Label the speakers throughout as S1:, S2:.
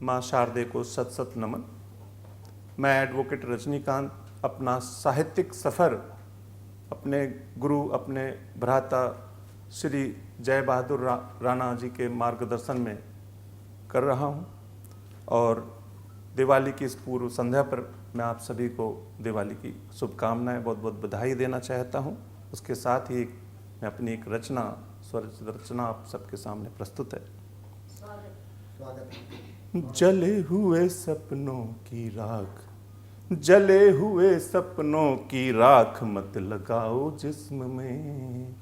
S1: माँ शारदे को सत सत नमन। मैं एडवोकेट रजनीकांत अपना साहित्यिक सफ़र अपने गुरु, अपने भ्राता श्री जय बहादुर राणा जी के मार्गदर्शन में कर रहा हूँ और दिवाली की इस पूर्व संध्या पर मैं आप सभी को दिवाली की शुभकामनाएं, बहुत बहुत बधाई देना चाहता हूँ। उसके साथ ही मैं अपनी एक रचना, स्वर रचना आप सबके सामने प्रस्तुत है। जले हुए सपनों की राख, जले हुए सपनों की राख मत लगाओ जिस्म में।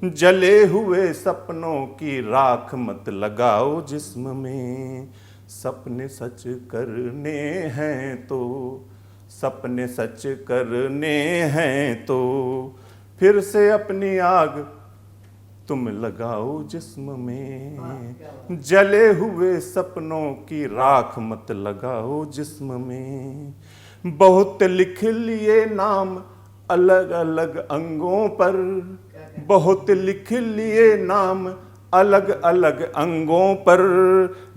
S1: जले हुए सपनों की राख मत लगाओ जिस्म में। सपने सच करने हैं तो, सपने सच करने हैं तो फिर से अपनी आग तुम लगाओ जिस्म में। जले हुए सपनों की राख मत लगाओ जिस्म में। बहुत लिख लिए नाम अलग अलग अंगों पर, बहुत लिख लिए नाम अलग अलग अंगों पर।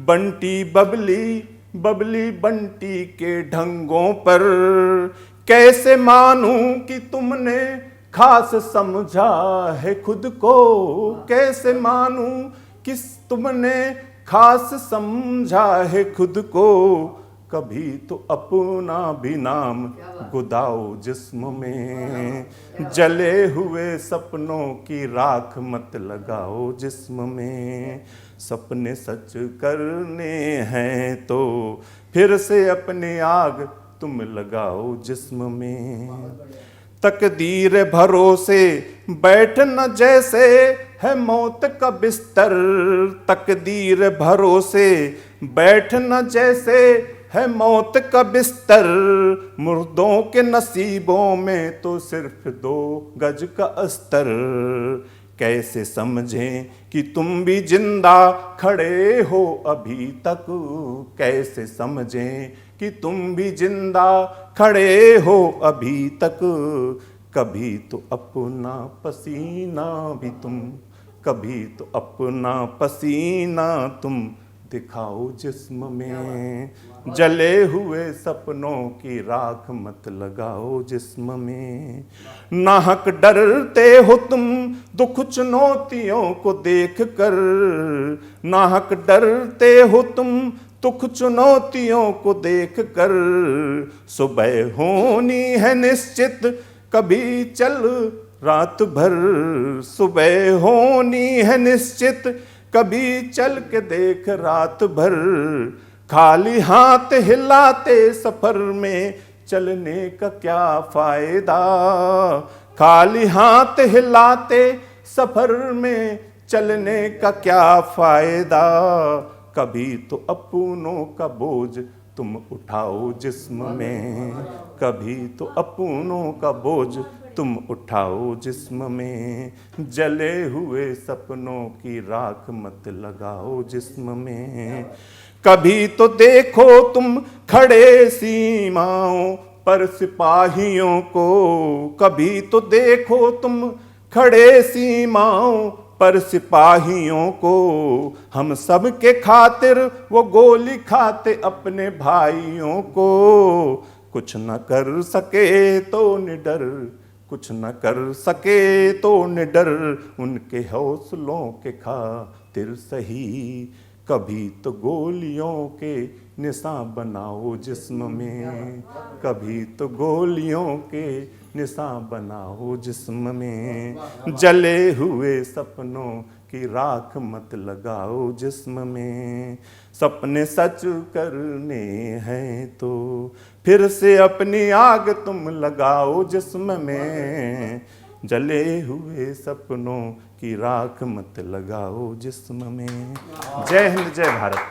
S1: बंटी बबली, बबली बंटी के ढंगों पर। कैसे मानूं कि तुमने खास समझा है खुद को, कैसे मानूं कि तुमने खास समझा है खुद को। कभी तो अपना भी नाम गुदाओ जिस्म में। जले हुए सपनों की राख मत लगाओ जिस्म में। सपने सच करने हैं तो फिर से अपनी आग तुम लगाओ जिस्म में। तकदीर भरोसे बैठना जैसे है मौत का बिस्तर। तकदीर भरोसे बैठना जैसे है मौत का बिस्तर। मुर्दों के नसीबों में तो सिर्फ 2 गज का अस्तर। कैसे समझें कि तुम भी जिंदा खड़े हो अभी तक। कैसे समझें कि तुम भी जिंदा खड़े हो अभी तक। कभी तो अपना पसीना भी तुम, कभी तो अपना पसीना तुम दिखाओ जिस्म में। जले हुए सपनों की राख मत लगाओ जिस्म में। नाहक डरते हो तुम दुख चुनौतियों को देख कर। नाहक डरते हो तुम दुख चुनौतियों को देख कर। सुबह होनी है निश्चित कभी चल रात भर। सुबह होनी है निश्चित कभी चल के देख रात भर। खाली हाथ हिलाते सफर में चलने का क्या फायदा। खाली हाथ हिलाते सफर में चलने का क्या फायदा। कभी तो अपनों का बोझ तुम उठाओ जिस्म में। कभी तो अपनों का बोझ तुम उठाओ जिस्म में। जले हुए सपनों की राख मत लगाओ जिस्म में। कभी तो देखो तुम खड़े सीमाओं पर सिपाहियों को। कभी तो देखो तुम खड़े सीमाओं पर सिपाहियों को। हम सब के खातिर वो गोली खाते अपने भाइयों को। कुछ न कर सके तो निडर, कुछ न कर सके तो निडर उनके हौसलों के खातिर सही। कभी तो गोलियों के निशान बनाओ जिस्म में। कभी तो गोलियों के निशान बनाओ जिस्म में। जले हुए सपनों की राख मत लगाओ जिस्म में। सपने सच करने हैं तो फिर से अपनी आग तुम लगाओ जिस्म में। जले हुए सपनों की राख मत लगाओ जिस्म में। जय हिंद, जय भारत।